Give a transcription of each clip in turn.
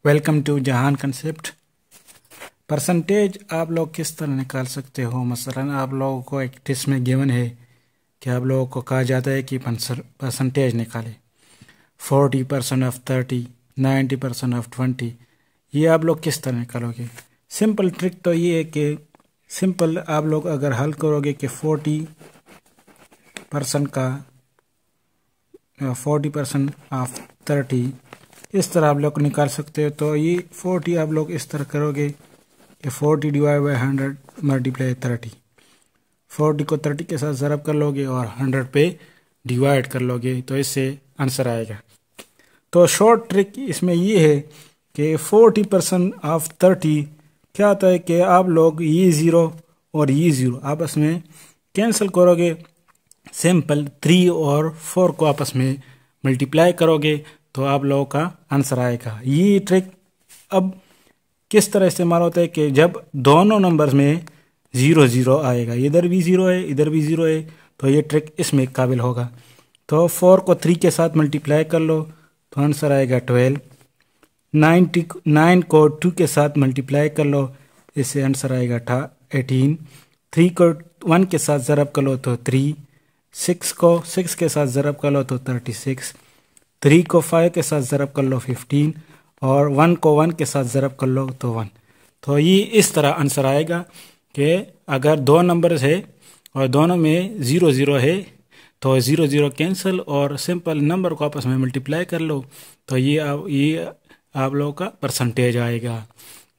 Welcome to जहान concept. Percentage आप लोग किस तरह निकाल सकते हो। मसलन आप लोगों को एक टेस्ट में गिवन है कि आप लोगों को कहा जाता है कि परसेंटेज निकाले 40% ऑफ 30, 90% ऑफ 20। ये आप लोग किस तरह निकालोगे। सिंपल ट्रिक तो ये है कि सिंपल आप लोग अगर हल करोगे कि 40% का 40% ऑफ 30, इस तरह आप लोग निकाल सकते हो। तो ये 40 आप लोग इस तरह करोगे कि 40 डिवाइड बाई 100 मल्टीप्लाई 30। 40 को 30 के साथ ज़रब कर लोगे और 100 पे डिवाइड कर लोगे तो इससे आंसर आएगा। तो शॉर्ट ट्रिक इसमें ये है कि 40% ऑफ 30 क्या होता है कि आप लोग ये ज़ीरो और ये ज़ीरो आपस में कैंसिल करोगे। सिंपल 3 और 4 को आपस में मल्टीप्लाई करोगे तो आप लोगों का आंसर आएगा। ये ट्रिक अब किस तरह इस्तेमाल होता है कि जब दोनों नंबर्स में 0 0 आएगा, इधर भी 0 है इधर भी 0 है, तो ये ट्रिक इसमें काबिल होगा। तो 4 को 3 के साथ मल्टीप्लाई कर लो तो आंसर आएगा 12। 9 को 2 के साथ मल्टीप्लाई कर लो, इससे आंसर आएगा 18। 3 को 1 के साथ ज़रब कर लो तो 3। 6 को 6 के साथ ज़रब कर लो तो 36। 3 को 5 के साथ ज़रब कर लो 15 और 1 को 1 के साथ ज़रब कर लो तो 1। तो ये इस तरह आंसर आएगा कि अगर दो नंबर्स है और दोनों में 0 0 है तो 0 0 कैंसिल और सिंपल नंबर को आपस में मल्टीप्लाई कर लो तो ये आप लोगों का परसेंटेज आएगा।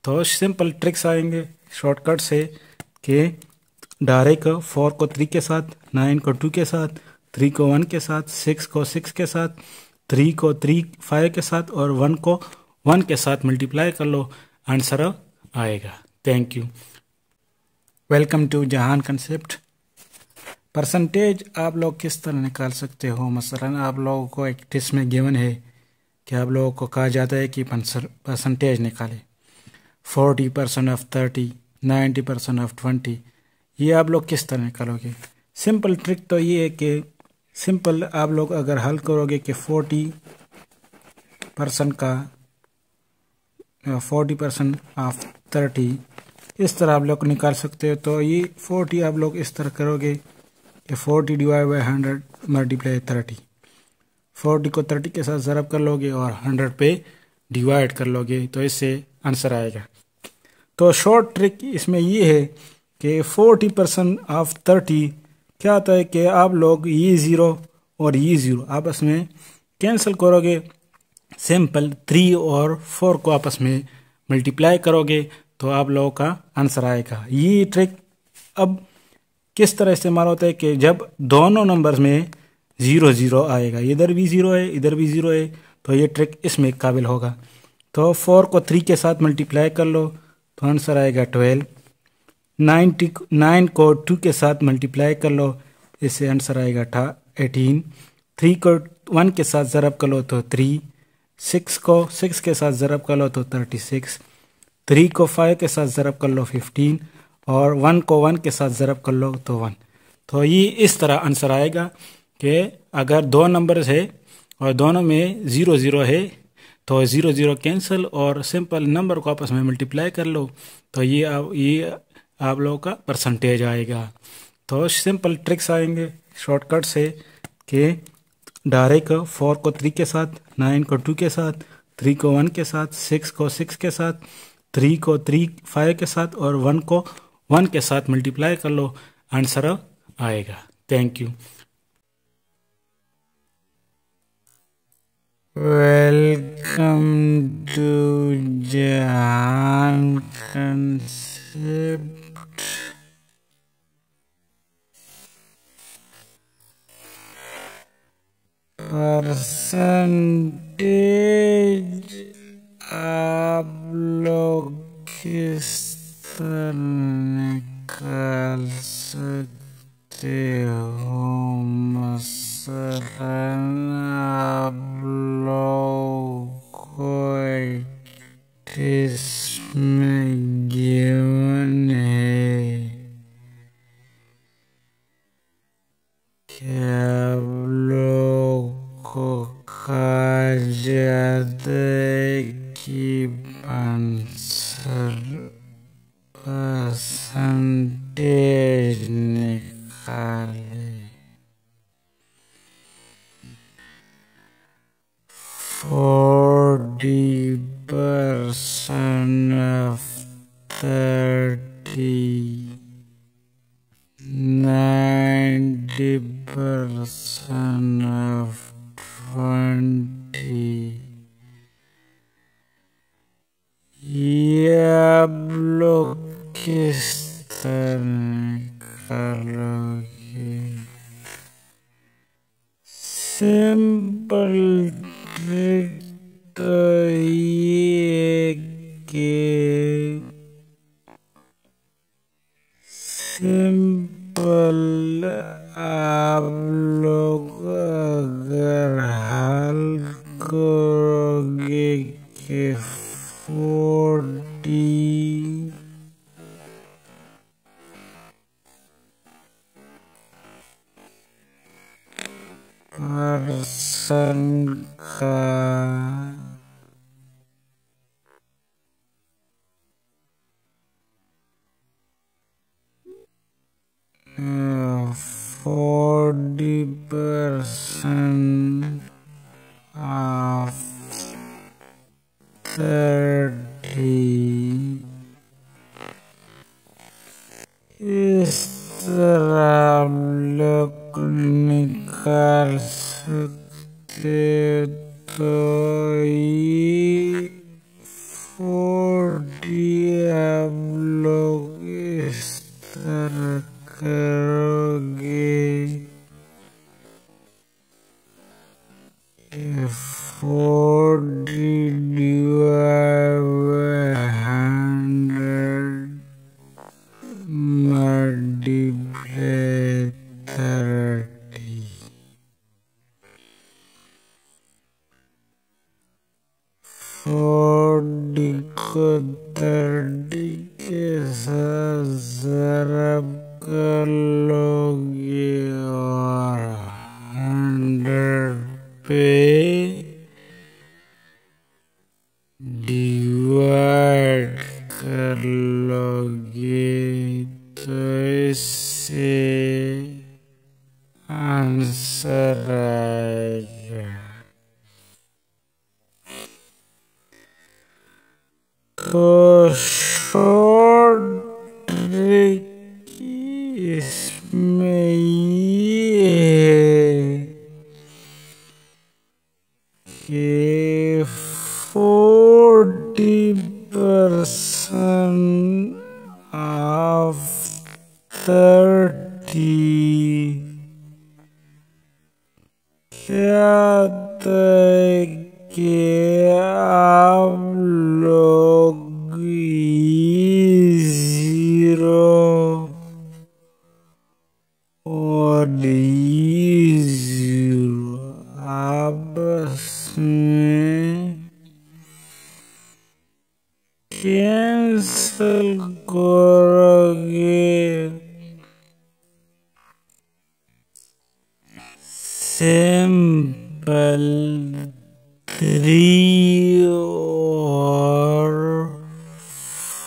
तो सिंपल ट्रिक्स आएंगे शॉर्टकट से कि डायरेक्ट 4 को 3 के साथ, 9 को 2 के साथ, 3 को 1 के साथ, 6 को 6 के साथ, 3 को 3 5 के साथ और 1 को 1 के साथ मल्टीप्लाई कर लो, आंसर आएगा। Thank you. वेलकम टू जहान कंसेप्ट। परसेंटेज आप लोग किस तरह निकाल सकते हो। मसलन आप लोगों को एक टेस्ट में गिवन है कि आप लोगों को कहा जाता है कि परसेंटेज निकाले 40% ऑफ 30, 90% ऑफ 20। ये आप लोग किस तरह निकालोगे। सिंपल ट्रिक तो ये है कि सिंपल आप लोग अगर हल करोगे कि 40% का 40% ऑफ 30, इस तरह आप लोग निकाल सकते हो। तो ये 40 आप लोग इस तरह करोगे कि 40 डिवाइड बाई 100 मल्टीप्लाई 30। 40 को 30 के साथ ज़रब कर लोगे और 100 पे डिवाइड कर लोगे तो इससे आंसर आएगा। तो शॉर्ट ट्रिक इसमें ये है कि 40% ऑफ 30 क्या होता है कि आप लोग ये 0 और ये 0 आपस में कैंसिल करोगे। सिंपल 3 और 4 को आपस में मल्टीप्लाई करोगे तो आप लोगों का आंसर आएगा। ये ट्रिक अब किस तरह इस्तेमाल होता है कि जब दोनों नंबर्स में 0 0 आएगा, इधर भी 0 है इधर भी 0 है, तो ये ट्रिक इसमें काबिल होगा। तो 4 को 3 के साथ मल्टीप्लाई कर लो तो आंसर आएगा 12। 9 को 2 के साथ मल्टीप्लाई कर लो, इससे आंसर आएगा 18। 3 को 1 के साथ ज़रब कर लो तो 3। 6 को 6 के साथ ज़रब कर लो तो 36। 3 को 5 के साथ ज़रब कर लो 15 और 1 को 1 के साथ ज़रब कर लो तो 1। तो ये इस तरह आंसर आएगा कि अगर दो नंबर्स है और दोनों में 0 0 है तो 0 0 कैंसिल और सिंपल नंबर को आपस में मल्टीप्लाई कर लो तो ये आप लोगों का परसेंटेज आएगा। तो सिंपल ट्रिक्स आएंगे शॉर्टकट से कि डायरेक्ट 4 को 3 के साथ, 9 को 2 के साथ, 3 को 1 के साथ, 6 को 6 के साथ, 3 को 3 5 के साथ और 1 को 1 के साथ मल्टीप्लाई कर लो, आंसर आएगा। Thank you. वेलकम टू जहान कंसेप्ट। परसेंटेज आप लोग किस तरह निकाल सकते हो। मसलन आप लोग को टेस्ट में गिवन है कि आप लोग को कहा जाता है की परसेंटेज निकाले। 40% of 30, 90% of 20। ये आप लोग किस तरह करोगे? सिंपल ट्रिक तो ये कि सिंपल आप लोग अगर हल करोगे कि 40% का 40% of 30, इस तरह आप लोग निकाल सकते तो ये 40 आप लोग इस तरह करोगे। 40 divided by 100 multiply 30। 40 को 30 के साथ ज़रब कर लोगे और 100 पे डिवाइड कर लोगे तो इससे आंसर आएगा। तो शॉर्ट ट्रिक इसमें ये कि 40% of 30 क्या तय कि आप लोग 0 और 0 आपस में कैंसल करोगे। सिंपल 3 और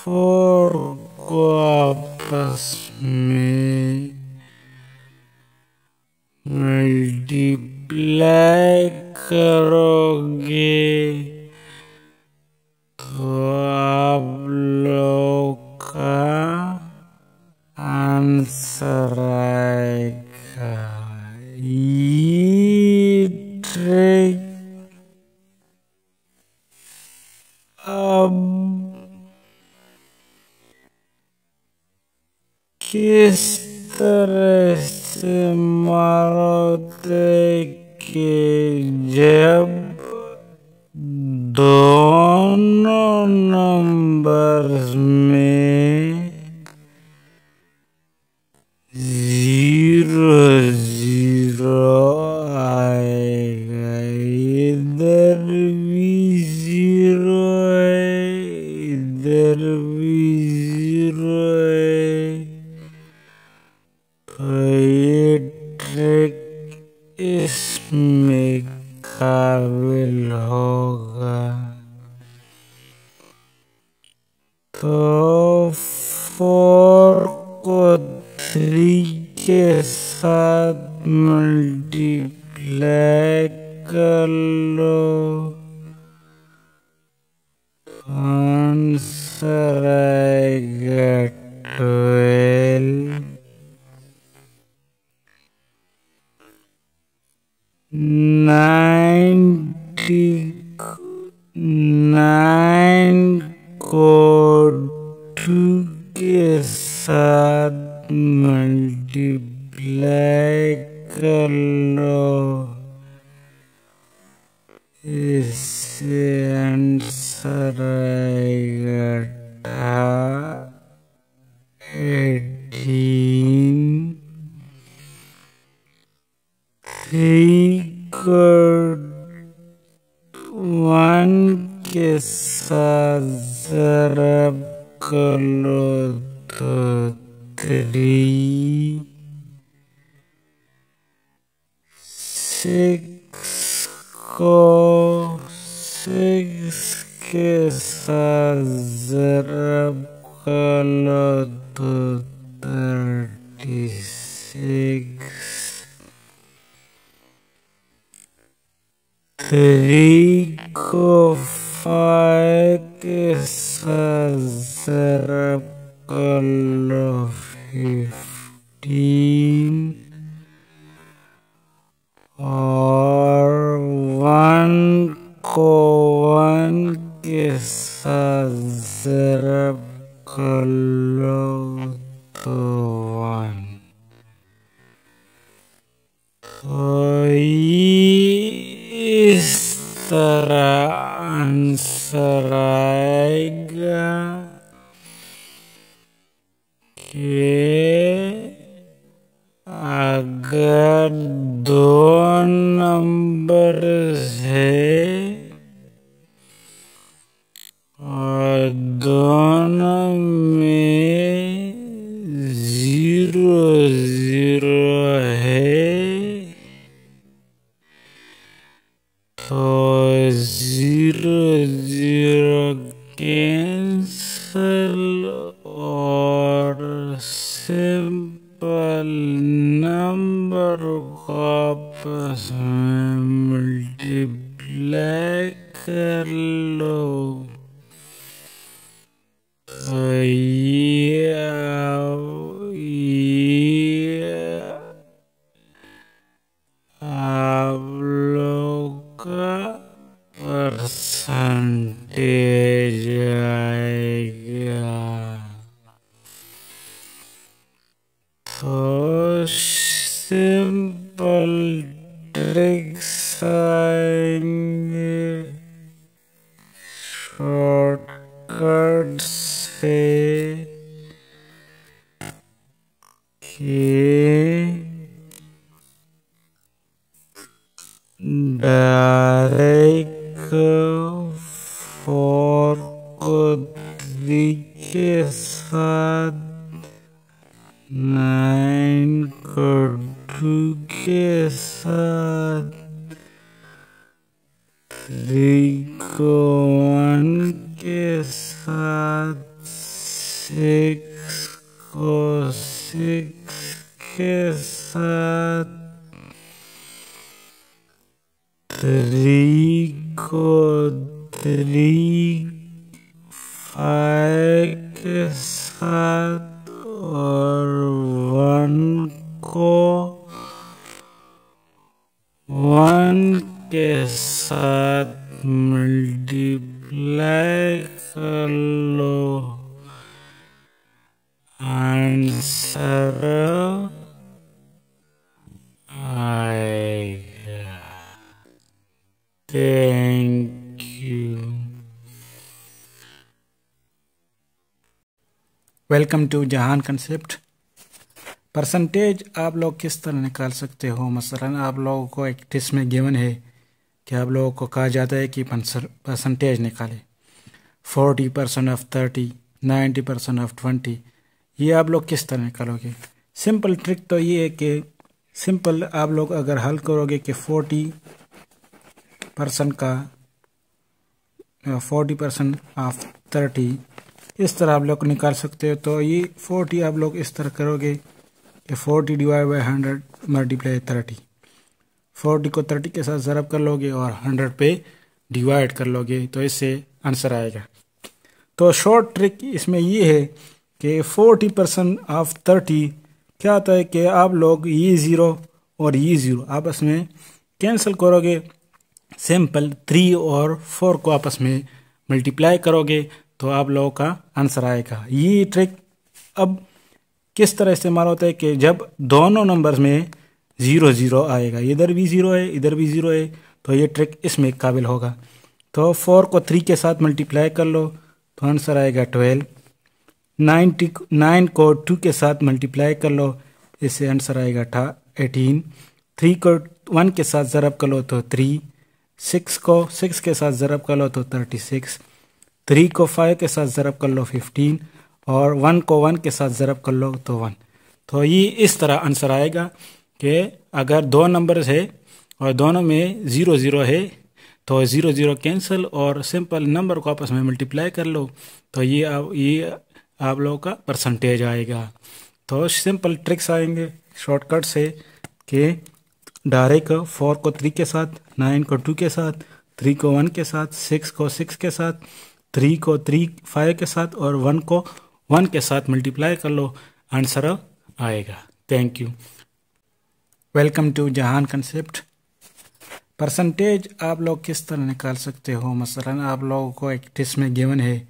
4 को आपस में मल्टीप्लाई करोगे तो आप लोग का आंसर आएगा। ये ट्रिक अब किस तरह से मारोगे कि जब दोनों नंबर्स में 0 आएगा, इधर भी 0 है, इधर भी 0 है, तो ये ट्रिक इसमें काबिल होगा। तो 4 को 3 के साथ मल्टीप्लाई कर लो, आंसर आएगा 12। 9 को 2 के साथ मल्टीप्लाई कर लो, इससे आंसर आएगा 18। 3 को 1 के साथ ज़रब कर लो तो 3। 6 को 6 के साथ ज़रब कर लो तो 36। 3 को 5 के साथ ज़रब कर लो 15। और 1 को 1 के साथ ज़रब कर लो तो 1। तो इस तरह आंसर आएगा कि अगर 2 नंबर है और दोनों में 0 0 है तो 0 0 कैंसल और सिंपल नंबर को आपस में मल्टीप्लाई कर लो। तो ये आप लोग का परसेंटेज आएगा। तो सिंपल ट्रिक्स आएंगे, शॉर्टकट से डायरेक्ट 4 को 3 के साथ, 9 को 2 के साथ, 3 को 1 के साथ, 6 को 6 के साथ, 3 को 3 5 के साथ और 1 को 1 के साथ मल्टीप्लाई कर लो, आंसर आएगा। Thank you. वेलकम टू जहान कंसेप्ट। परसेंटेज आप लोग किस तरह निकाल सकते हो। मसलन आप लोगों को एक टेस्ट में गिवन है कि आप लोगों को कहा जाता है कि परसेंटेज निकाले, 40% ऑफ 30, 90% ऑफ 20। ये आप लोग किस तरह निकालोगे। सिंपल ट्रिक तो ये है कि सिंपल आप लोग अगर हल करोगे कि 40% ऑफ 30 इस तरह आप लोग निकाल सकते हो। तो ये 40 आप लोग इस तरह करोगे, ये 40 डिवाइड बाई 100 मल्टीप्लाई 30। 40 को 30 के साथ ज़रब कर लोगे और 100 पे डिवाइड कर लोगे तो इससे आंसर आएगा। तो शॉर्ट ट्रिक इसमें ये है कि 40% ऑफ 30 क्या होता है कि आप लोग ये ज़ीरो और ये ज़ीरो आपस में कैंसिल करोगे, सिंपल 3 और 4 को आपस में मल्टीप्लाई करोगे तो आप लोगों का आंसर आएगा। ये ट्रिक अब किस तरह इस्तेमाल होता है कि जब दोनों नंबर्स में 0 0 आएगा, इधर भी 0 है इधर भी 0 है, तो ये ट्रिक इसमें काबिल होगा। तो 4 को 3 के साथ मल्टीप्लाई कर लो तो आंसर आएगा 12। 9 को 2 के साथ मल्टीप्लाई कर लो, इससे आंसर आएगा 18। 3 को 1 के साथ ज़रब कर लो तो 3। 6 को 6 के साथ ज़रब कर लो तो 36। 3 को 5 के साथ ज़रब कर लो 15 और 1 को 1 के साथ ज़रब कर लो तो 1। तो ये इस तरह आंसर आएगा कि अगर दो नंबर्स है और दोनों में 0 0 है तो 0 0 कैंसिल और सिंपल नंबर को आपस में मल्टीप्लाई कर लो तो ये आप लोगों का परसेंटेज आएगा। तो सिंपल ट्रिक्स आएंगे शॉर्टकट से कि डायरेक्ट 4 को 3 के साथ, 9 को 2 के साथ, 3 को 1 के साथ, 6 को 6 के साथ, 3 को 3 5 के साथ और 1 को 1 के साथ मल्टीप्लाई कर लो, आंसर आएगा। Thank you. वेलकम टू जहान कंसेप्ट। परसेंटेज आप लोग किस तरह निकाल सकते हो। मसलन आप लोगों को एक टेस्ट में गिवन है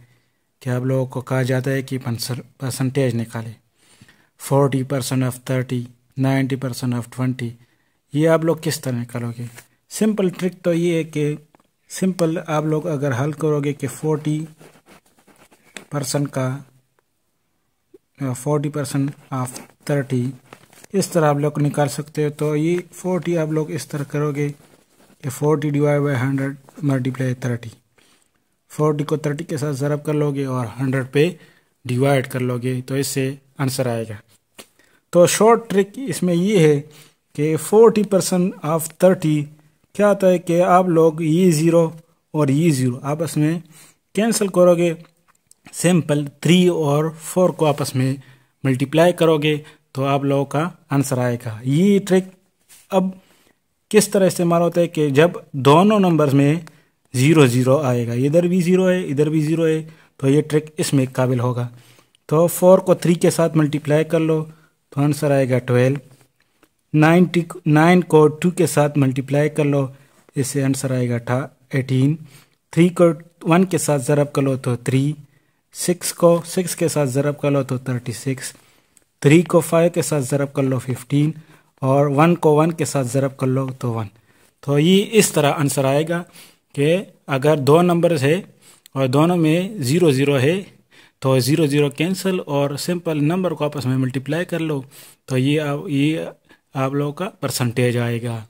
कि आप लोगों को कहा जाता है कि परसेंटेज निकालें, 40% ऑफ 30, 90% ऑफ 20। ये आप लोग किस तरह निकालोगे। सिंपल ट्रिक तो ये है कि सिंपल आप लोग अगर हल करोगे कि 40% ऑफ 30 इस तरह आप लोग निकाल सकते हो। तो ये 40 आप लोग इस तरह करोगे कि 40 डिवाइड बाई 100 मल्टीप्लाई 30। 40 को 30 के साथ ज़रब कर लोगे और 100 पे डिवाइड कर लोगे तो इससे आंसर आएगा। तो शॉर्ट ट्रिक इसमें ये है कि 40% ऑफ 30 क्या होता है कि आप लोग ये 0 और ये 0 आपस में कैंसिल करोगे, सिंपल 3 और 4 को आपस में मल्टीप्लाई करोगे तो आप लोगों का आंसर आएगा। ये ट्रिक अब किस तरह इस्तेमाल होता है कि जब दोनों नंबर्स में 0 0 आएगा, इधर भी 0 है इधर भी 0 है, तो ये ट्रिक इसमें काबिल होगा। तो 4 को 3 के साथ मल्टीप्लाई कर लो तो आंसर आएगा 12। 9 को 2 के साथ मल्टीप्लाई कर लो, इससे आंसर आएगा 18। 3 को 1 के साथ ज़रब कर लो तो 3। 6 को 6 के साथ ज़रब कर लो तो 36। 3 को 5 के साथ ज़रब कर लो 15 और 1 को 1 के साथ ज़रब कर लो तो 1। तो ये इस तरह आंसर आएगा कि अगर दो नंबर्स है और दोनों में 0 0 है तो 0 0 कैंसिल और सिंपल नंबर को आपस में मल्टीप्लाई कर लो तो ये आप लोगों का परसेंटेज आएगा।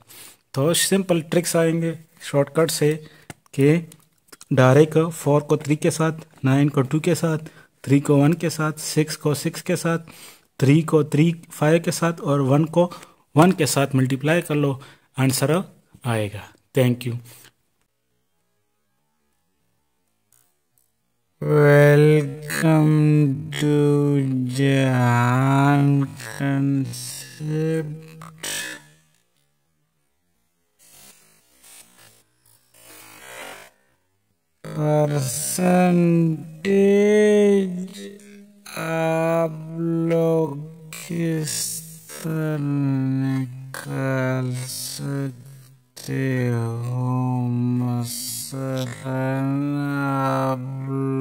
तो सिंपल ट्रिक्स आएंगे शॉर्टकट से कि डायरेक्ट 4 को 3 के साथ, 9 को 2 के साथ, 3 को 1 के साथ, 6 को 6 के साथ, 3 को 3 5 के साथ और 1 को 1 के साथ मल्टीप्लाई कर लो, आंसर आएगा। Thank you. वेलकम टू जहान कंसेप्ट। परसेंटेज आप लोग किस तरह निकाल सकते हो। मसलन आप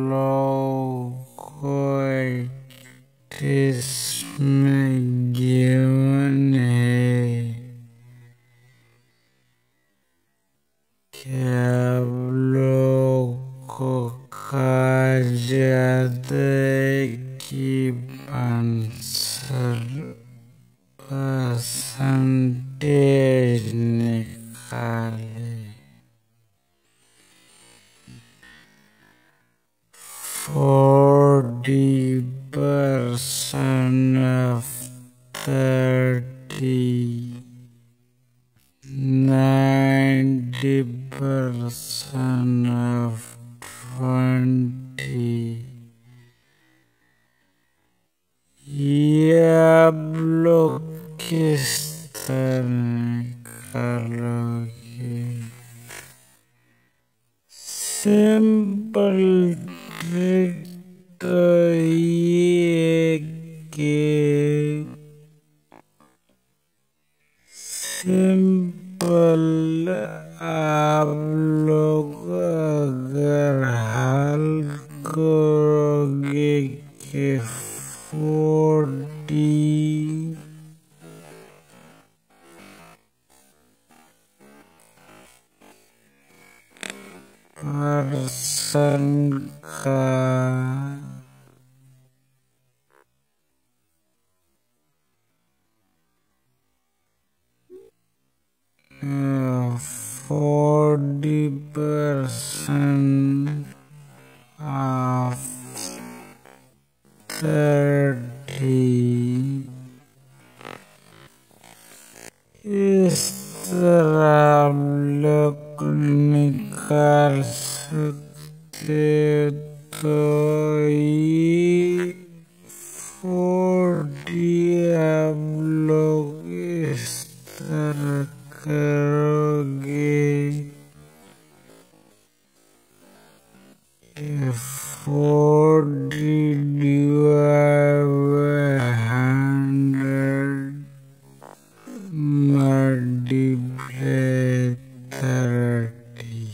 लोग को इसमें गिवन है कि आप लोग को कहा जाता है कि परसेंटेज निकाले। 40% of 30, 90% of 20, ट्रिक तो ये कि सिंपल आप लोग अगर हल करोगे कि 40% का 40% of 30 इस तरह लोग निकाल सकते तो ये 40 आप लोग इस तरह करोगे 40 divided by 100 multiply 30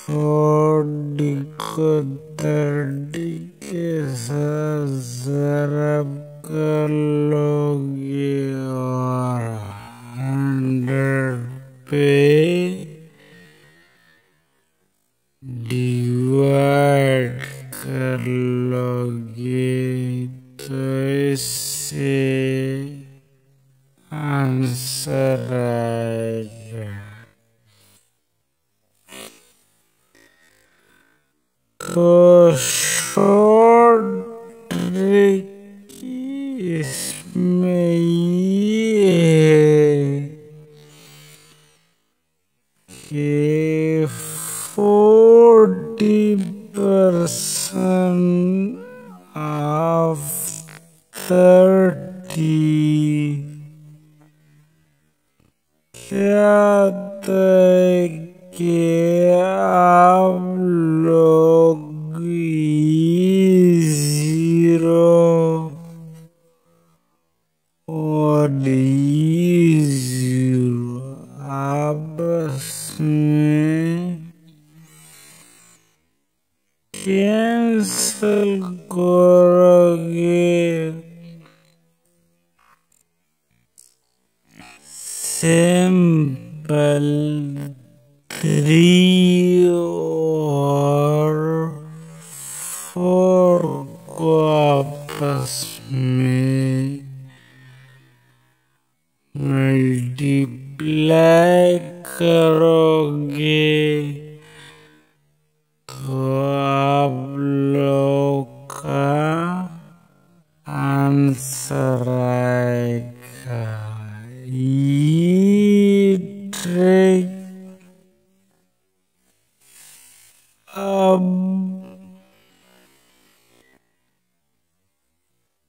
40 को 30 के साथ ज़रब कर लोगे और 100 पे डिवाइड कर लोगे तो इससे आंसर आएगा। तो शॉर्ट ट्रिक इसमें ये है कि 40% of 30 क्या तय कि आप लोग 0 और 0 आपस में कैंसल करोगे सिंपल 3 और 4 को आपस में मल्टीप्लाई करोगे तो आप लोग का आंसर आएगा। ये ट्रिक अब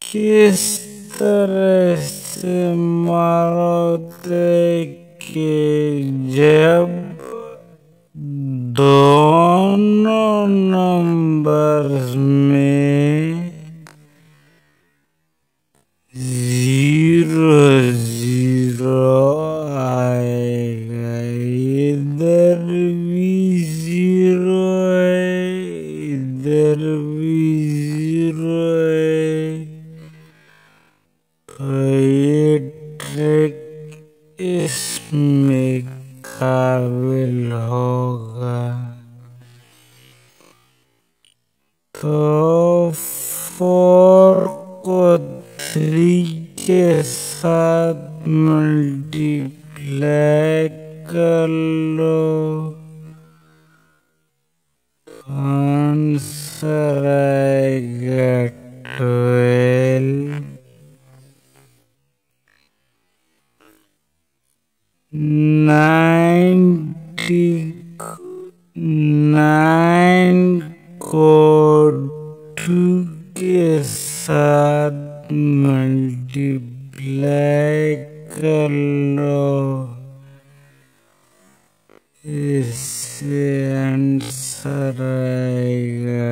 किस तरह से मारोगे कि जब दोनों नंबर्स में 0 आएगा, इधर भी 0 है, इधर भी 0 है, तो ये ट्रिक इसमें काबिल होगा। तो 4 को 3 के साथ मल्टीप्लाई कर लो, आंसर आएगा 12। 9 को 2 के साथ मल्टीप्लाई कर लो, इससे आंसर आएगा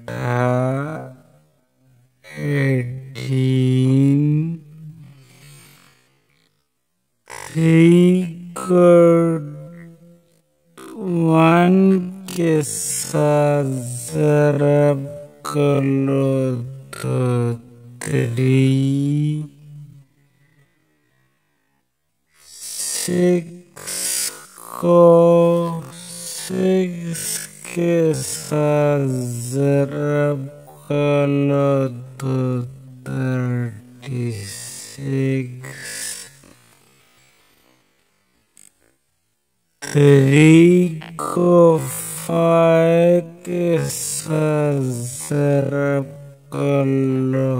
18। 3 को 1 के साथ ज़रब कर लो तो 3। 6 को 6 के साथ ज़रब कर लो तो 36। 3 को 5 के साथ ज़रब कर लो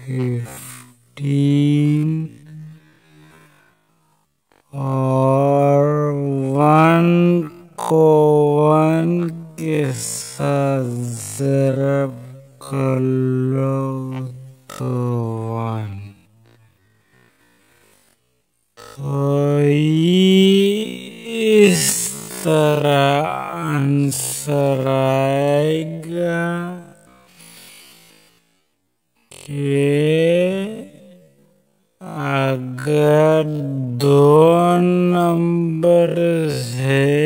15 और 1 को 1 के साथ ज़रब कर लो तो 1। तो इस तरह आंसर आएगा कि अगर 2 नंबर है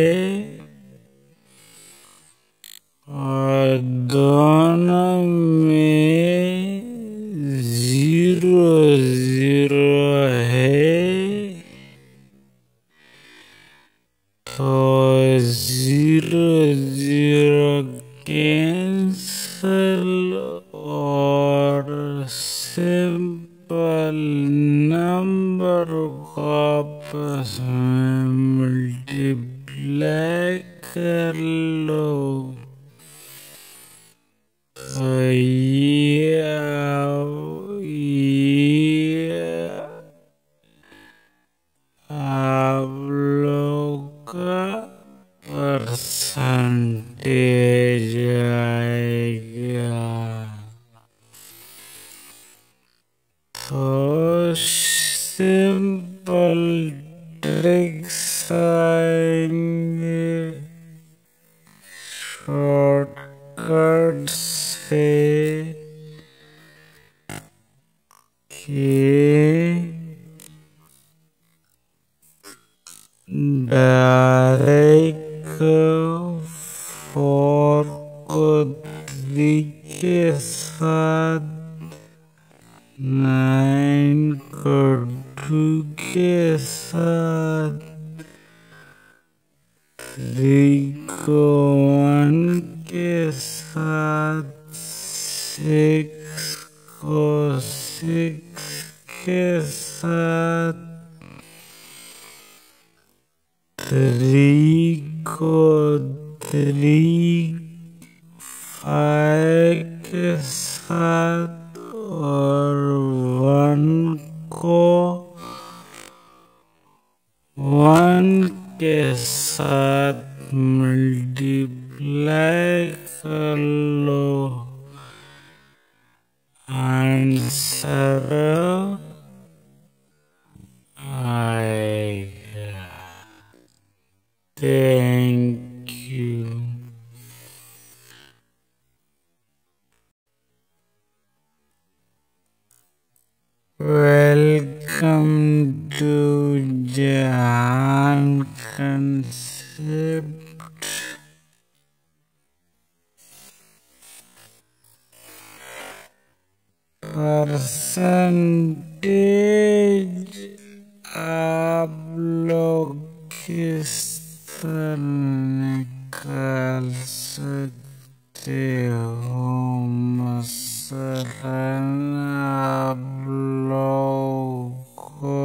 और दोनों में 0 0 है तो 0 0 कैंसल और सिंपल नंबर को आपस में मल्टीप्लाई कर लो तो ये आप लोग का परसेंटेज आएगा। तो सिंपल ट्रिक्स आएंगे शॉर्टकट से कि डायरेक्ट 4 को 3 के साथ, 9 को 2 के साथ, 3 को 1 के साथ, 6 को 6 के साथ, 3 को 3, 5 के साथ और 1 को 1 के साथ मल्टीप्लाई कर लो। आंसर आएगा। Thank you. Welcome to Jahan Concept. Percentage आप लोग किस तरह निकाल सकते हो? मसलन आप लोग को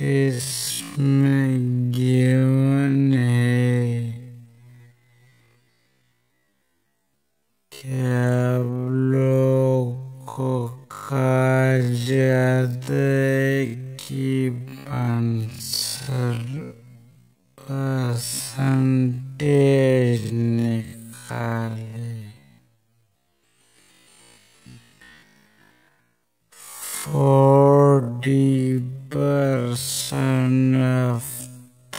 इसमें गिवन है कि आप लोग को कहा जाता है कि परसेंटेज निकाले। 40% of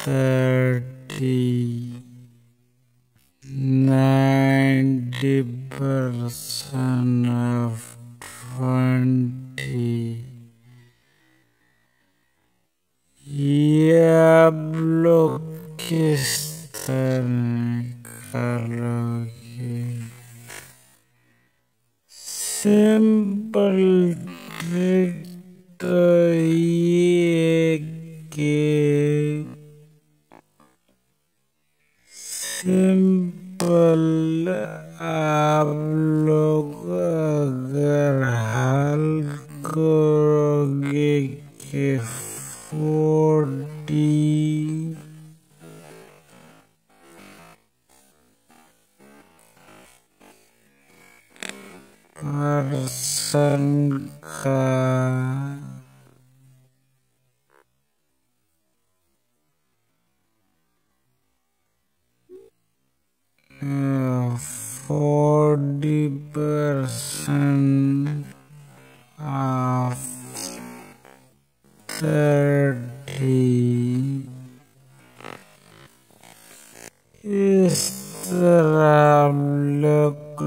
30 90% of 20। ये आप लोग किस तरह करोगे? सिंपल ट्रिक तो ये कि सिंपल आप लोग अगर हल करोगे कि 40% का 40% of 30 इस तरह आप लोग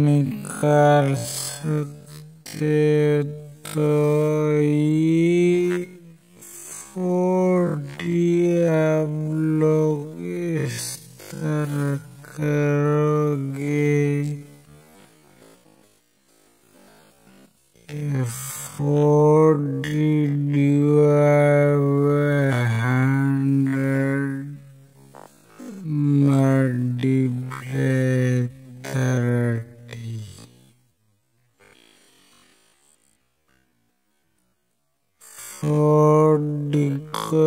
निकाल सकते तो ये 40 आप लोग इस तरह करोगे। 40 divided by 100 multiply 30। 40 को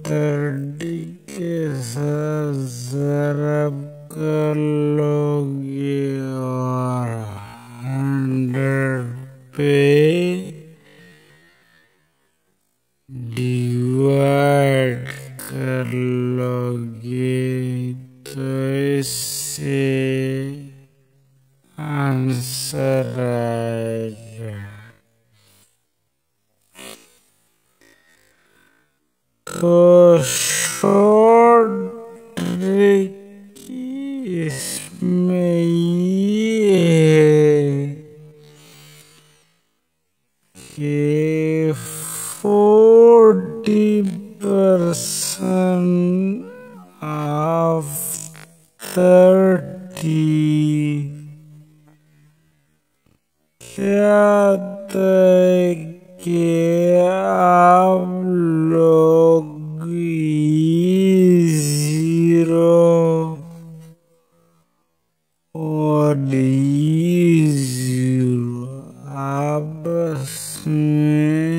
30 के साथ ज़रब कर लोगे और 100 पे डिवाइड कर लोगे तो इससे आंसर आएगा। तो शॉर्ट ट्रिक इसमें ये है कि 40% of 30 क्या तय कि आप लोग 0 और 0 आपस में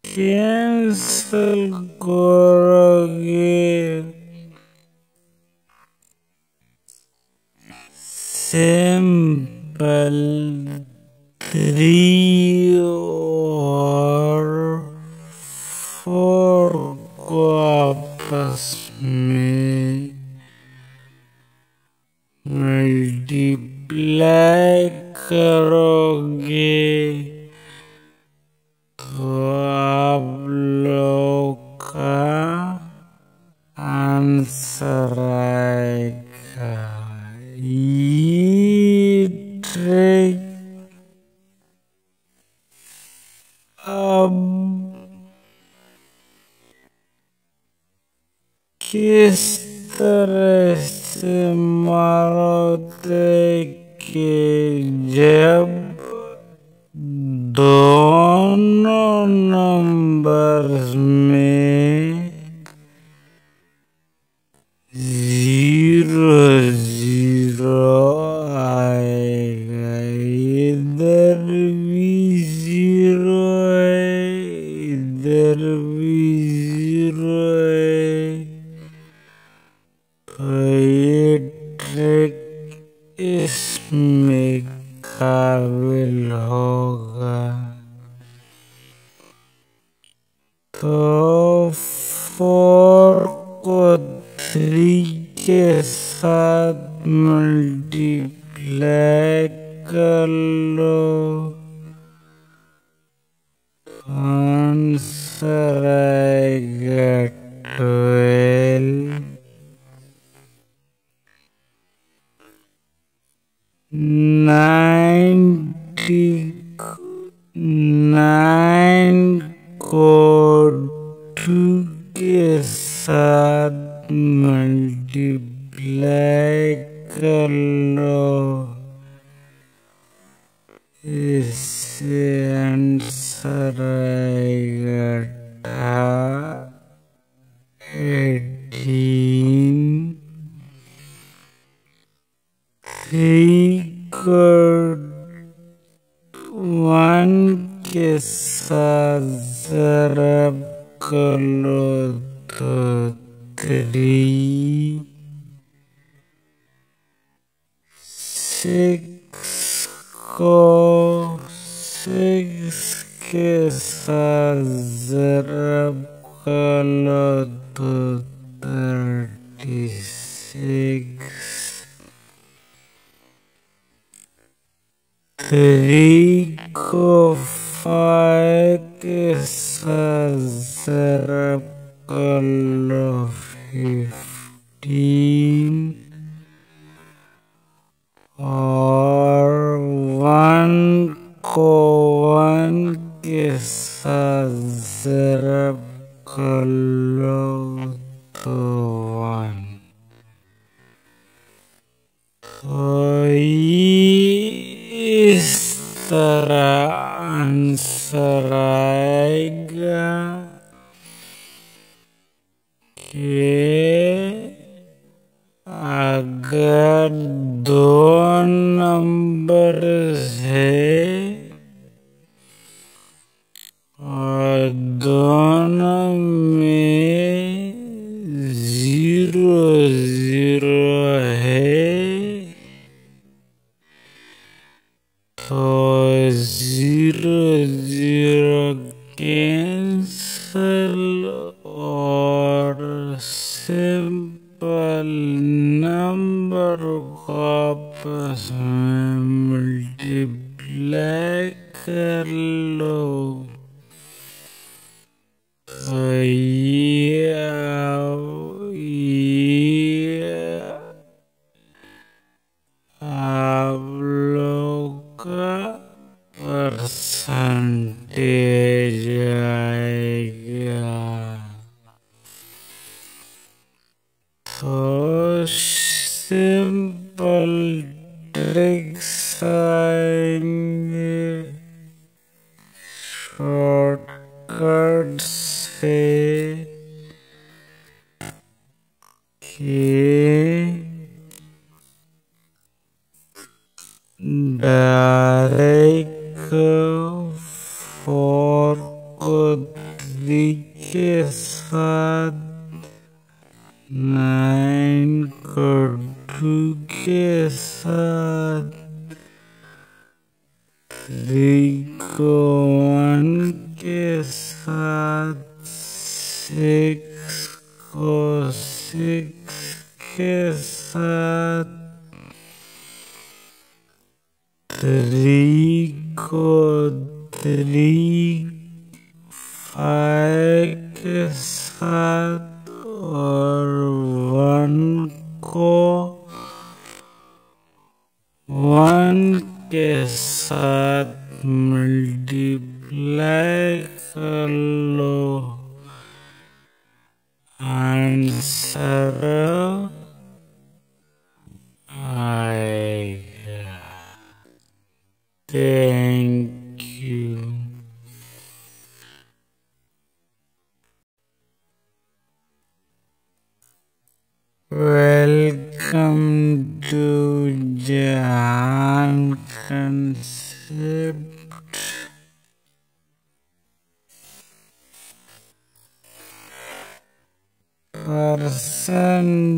कैंसल करोगे। सिंपल 3 और 4 को आपस में मल्टीप्लाई करोगे तो आप लोग का आंसर आएगा। ये ट्रिक अब किस तरह से मारोगे कि जब दोनों नंबर्स में 0 0 आएगा। इधर भी 0 है, इधर भी 0 है। तो ये ट्रिक इसमें काबिल होगा। तो 4 को 3 के साथ मल्टीप्लाई कर लो, आंसर आएगा 20। के साथ मल्टीप्लाई कर लो, इससे आंसर आएगा 18। 3 को 1 के साथ ज़रब कर लो तो 3। 6 को 6 के साथ ज़रब कर लो तो 36। 3 को 5 के साथ ज़रब कर लो 15 और 1 को 1 के साथ ज़रब कर लो तो 1। तो इस तरह आंसर आएगा कि अगर 2 नंबर है और दोनों में 0 0 है तो 0 0 कैंसल और सिंपल नंबर को आपस में मल्टीप्लाई कर लो। तो ये आप लोग का परसेंटेज आएगा। तो सिंपल ट्रिक्स आएंगे शॉर्टकट से कि डायरेक्ट 4 को 3 के साथ, 9 को 2 के साथ, 3 को 1 के साथ, 6 को 6 के साथ, 3 को 3, 5 के साथ और 1 को 1 के साथ मल्टीप्लाई कर लो। आंसर आएगा। Thank you. Welcome to Jahan Concept.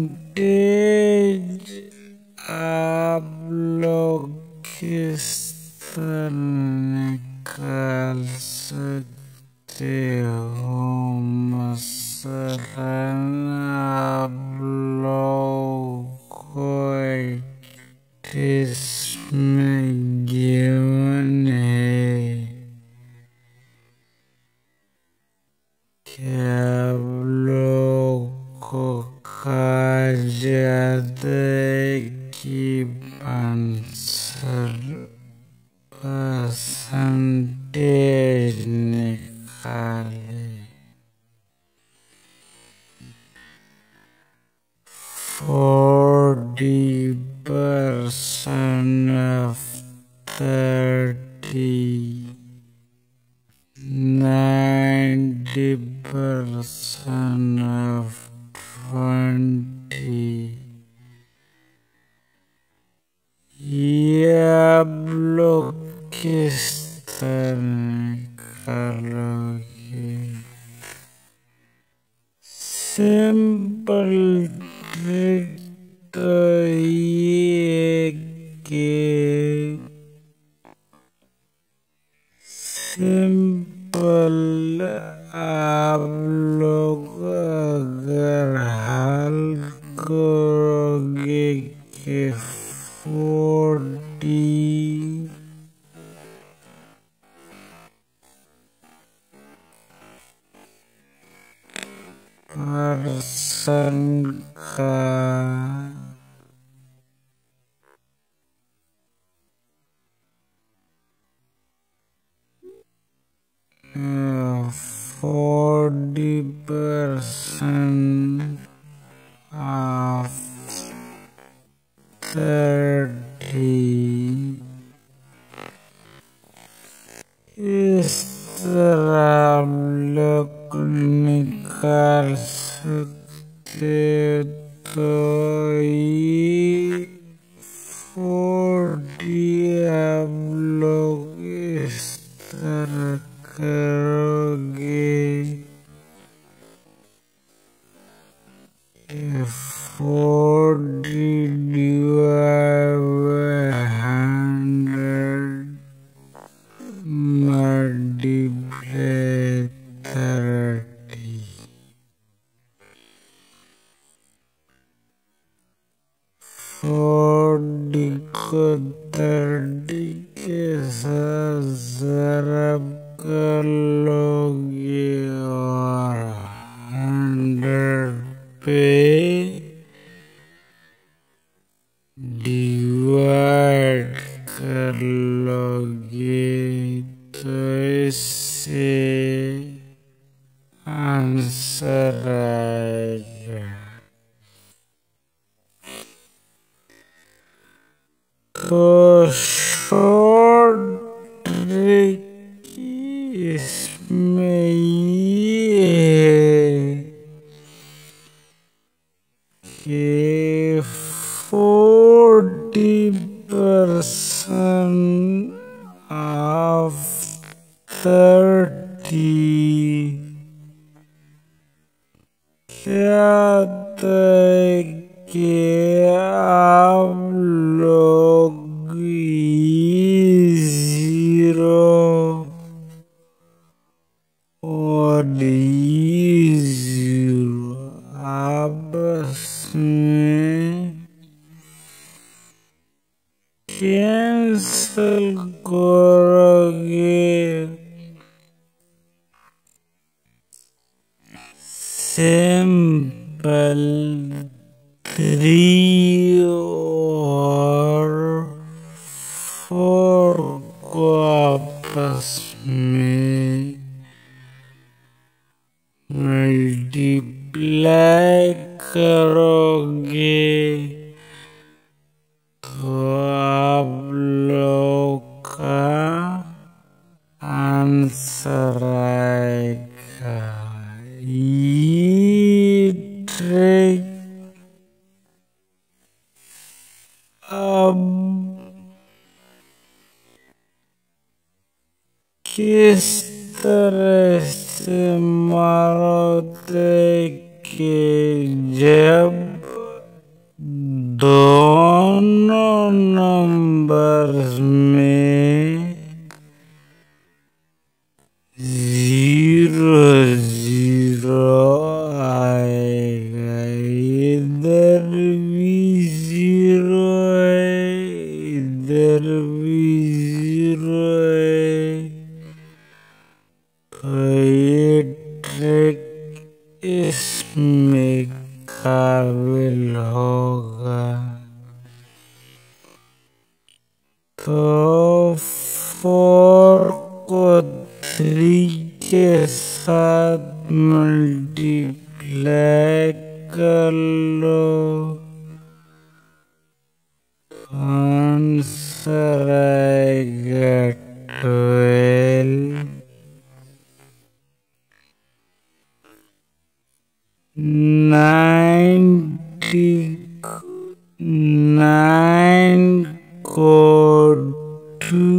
Percentage आप लोग किस तरह निकाल सकते हो? मसलन आप लोग कोई टेस्ट में गिवन है क्या आप लोग को कहा जाता है कि परसेंटेज निकाले। 40% of 30, 90% of 20। ये आप लोग किस तरह करोगे? सिंपल ट्रिक तो ये कि सिंपल आप लोग अगर हल करोगे कि 40% का 40% of 30 इस तरह आप लोग निकाल सकते तो ये 40 आप लोग इस तरह करोगे। 40 divided by 100 multiply 30। 40 को 30 के साथ ज़रब कर लोगे और 100 पे डिवाइड कर लोगे तो इससे आंसर आएगा। तो शॉर्ट ट्रिक इसमें ये है कि 40% of 30 क्या तय कि आप लोग 0 और 0 आपस में कैंसल करोगे। सिंपल 3 और 4 को आपस में मल्टीप्लाई करोगे तो आप लोग का आंसर आएगा। ये ट्रिक अब किस तरह से मारोगे कि जब दोनों नंबर्स में 0 आएगा, इधर भी 0 है, इधर भी 0 है, तो ये ट्रिक इसमें काबिल होगा। तो 4 को 3 के साथ मल्टीप्लाई कर लो आंसर आएगा 12। 9 को 2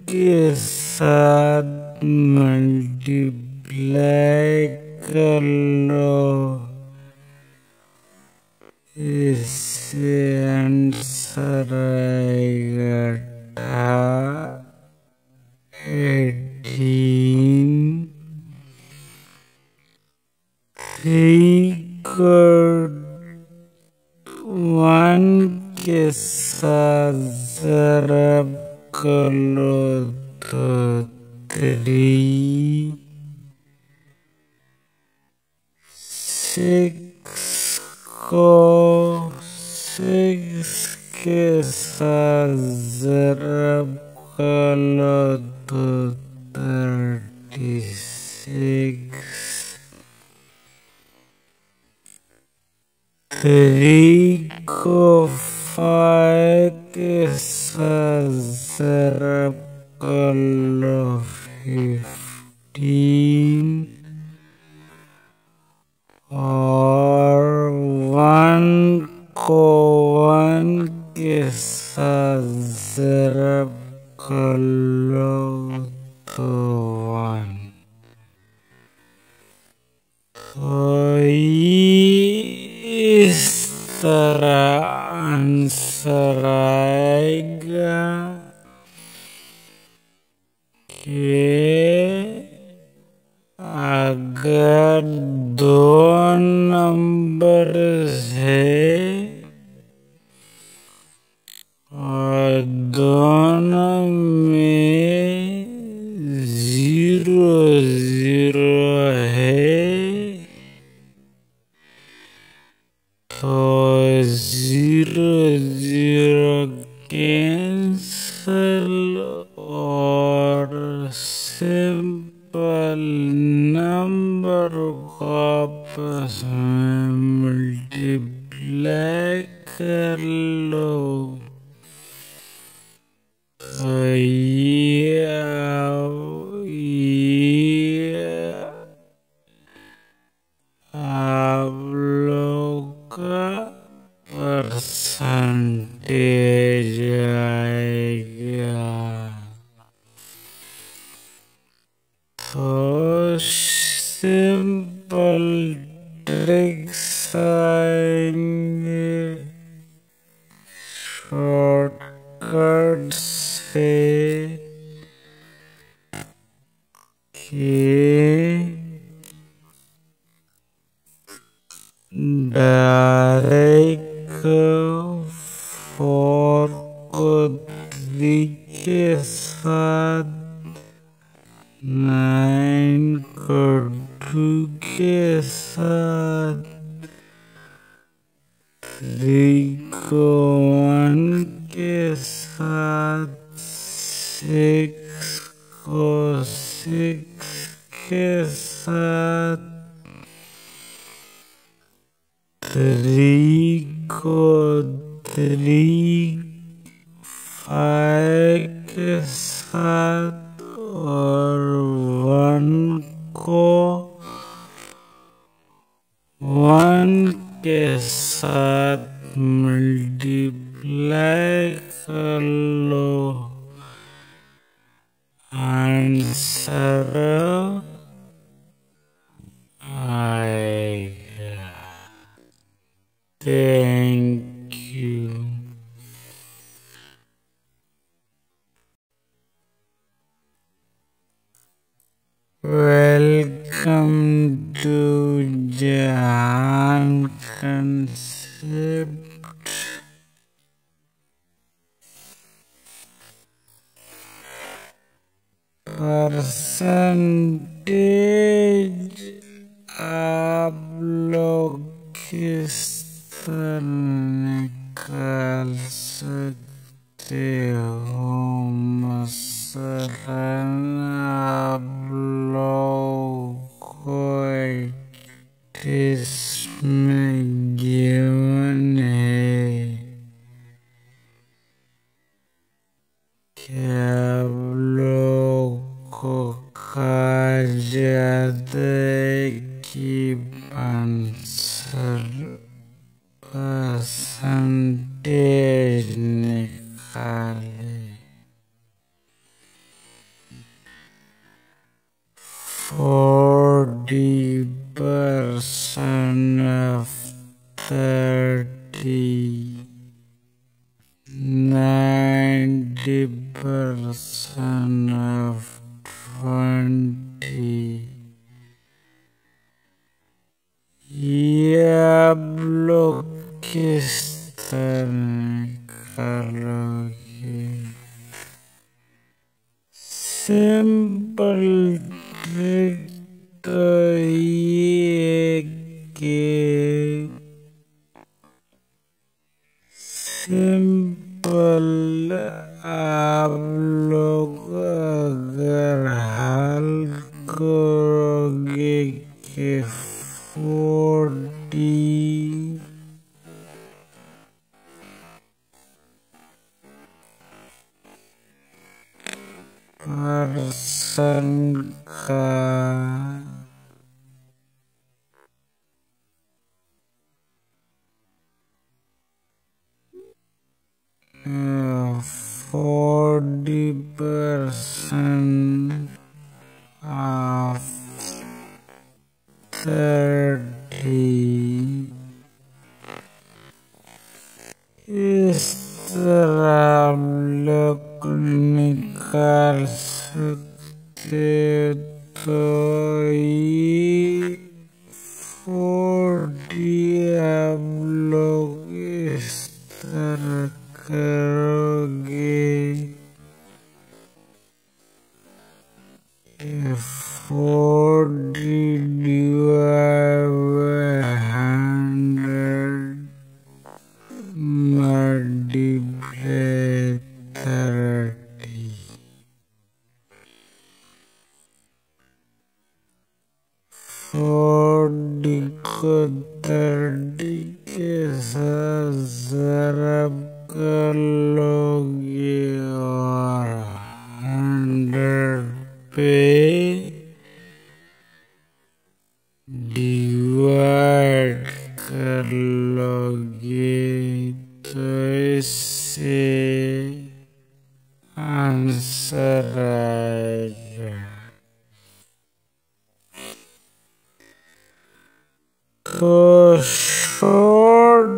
के साथ मल्टीप्लाई कर लो, इससे आंसर आएगा 18। 3 को 1 के साथ ज़रब कर लो तो 3। 6 को 6 के साथ ज़रब कर लो तो 36। 3 को 5 के साथ ज़रब कर लो 15। और 1 को 1 के साथ ज़रब कर लो तो 1। तो इस तरह आंसर आएगा कि अगर 2 नंबर है और दोनों में 0 0 है तो 0 0 कैंसल और सिंपल नंबर को आपस में मल्टीप्लाई कर लो। तो ये आप लोग का परसेंटेज आएगा। तो सिंपल ट्रिक्स आएंगे शॉर्टकट से कि डायरेक्ट 4 को 3 के साथ, 9 को 2 के साथ, 3 को 1 के साथ, 6 को 6 के साथ, 3 को 3, 5 के साथ और 1 को 1 के साथ मल्टीप्लाई कर लो। आंसर आएगा। Thank you. Welcome to Jahan Concept. Percentage आप लोग किस तरह निकाल सकते हो? मसलन आप लोग को इसमें गिवन है परसेंटेज निकाले। 40% of 30, 90% of 20। ये आप लोग किस तरह करोगे? सिंपल ट्रिक तो ये कि सिंपल आप लोग अगर हल करोगे कि 40% का 40% of 30 इस तरह आप लोग निकाल सकते तो ये 40 आप लोग इस तरह करोगे। 40 divided by 100 multiply 30। 40 को 30 के साथ ज़रब कर लोगे और 100 पे डिवाइड कर लोगे तो इससे आंसर आएगा। तो शॉर्ट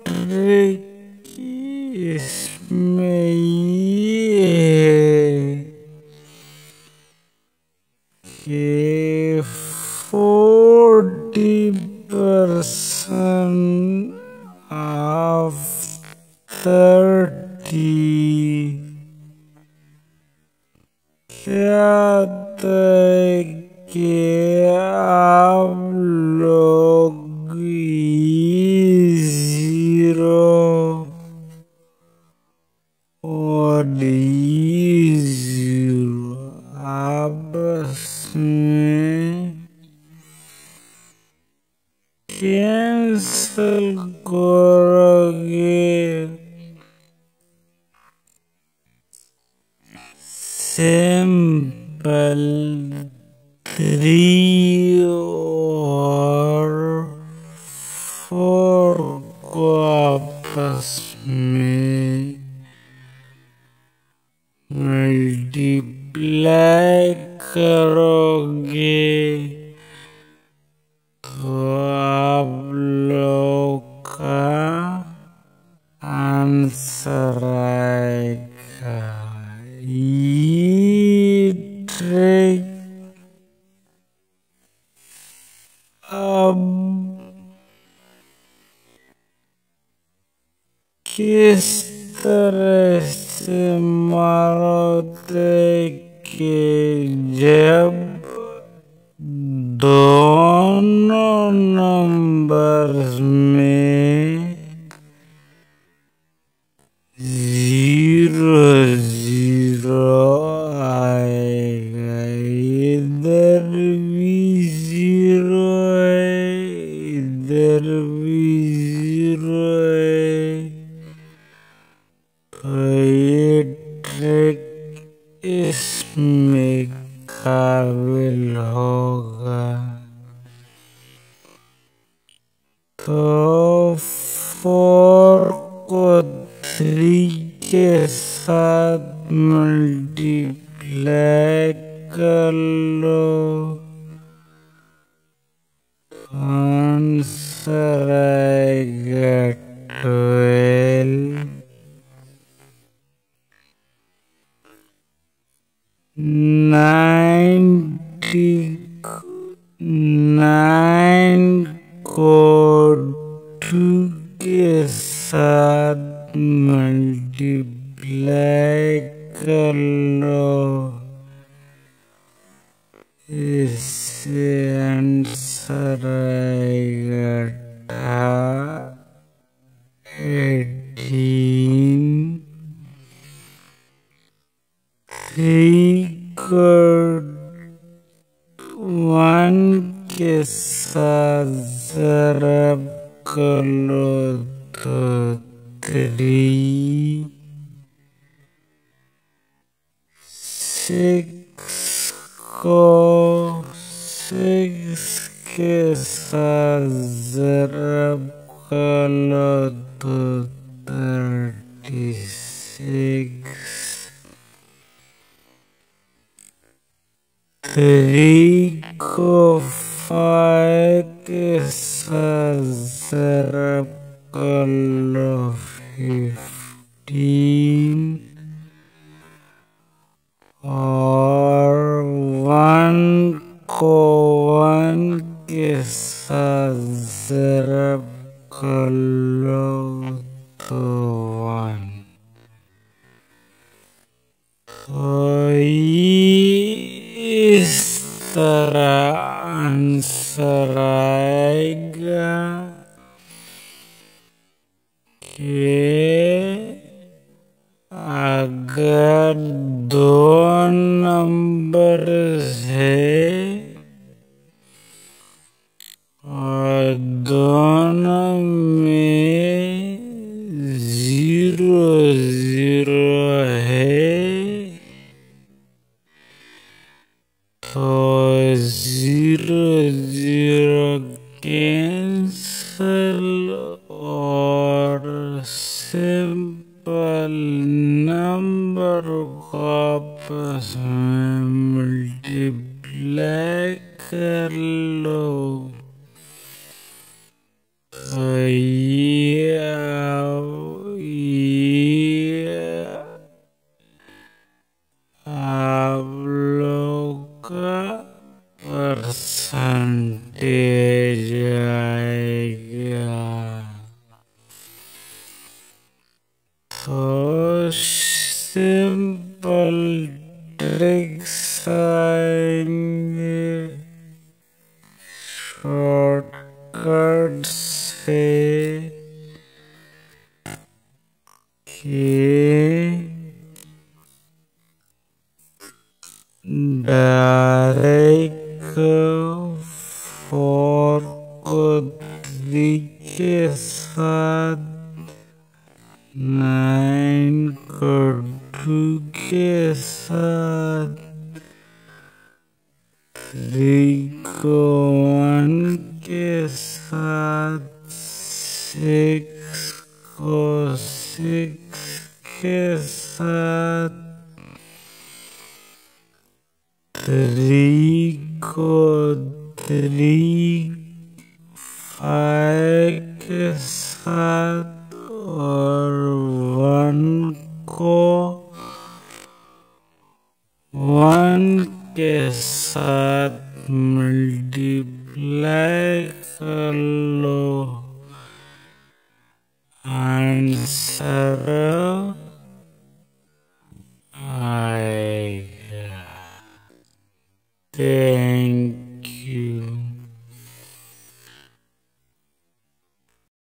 ट्रिक इसमें ये है कि 40% of 30 क्या तय कि आप लोग 0 और 0 आपस में कैंसल करोगे। सिंपल 3 और 4 को आपस में मल्टीप्लाई करोगे तो आप लोग का आंसर आएगा। ये ट्रिक अब किस तरह से मारोगे कि जब दोनों नंबर्स में 0 आएगा। इधर भी 0 है, इधर भी 0 है। तो ये ट्रिक इसमें काबिल होगा। तो 4 को 3 के साथ मल्टीप्लाई कर लो, आंसर आएगा 12। 9 को 2 के साथ मल्टीप्लाई कर लो, इससे आंसर आएगा 18। 3 को 1 के साथ ज़रब कर लो तो 3। 6 को 6 के साथ ज़रब कर लो तो 36। 3 को 5 के साथ ज़रब कर लो 15। और 1 को 1 के साथ ज़रब कर लो तो 1। तो इस तरह आंसर आएगा कि अगर 2 नंबर है और दोनों में 0 0 है तो 0 0 कैंसल और सिंपल नंबर को आपस में मल्टीप्लाई कर लो। तो ये आप लोग का परसेंटेज आएगा। तो सिंपल ट्रिक्स आएंगे, शॉर्टकट से कि डायरेक्ट 4 को 3 के साथ, 9 को 2 के साथ, 3 को 1 के साथ, 6 को 6 के साथ, 3 को 3 5 के साथ और 1 को 1 के साथ मल्टीप्लाई कर लो, आंसर आएगा। Thank you.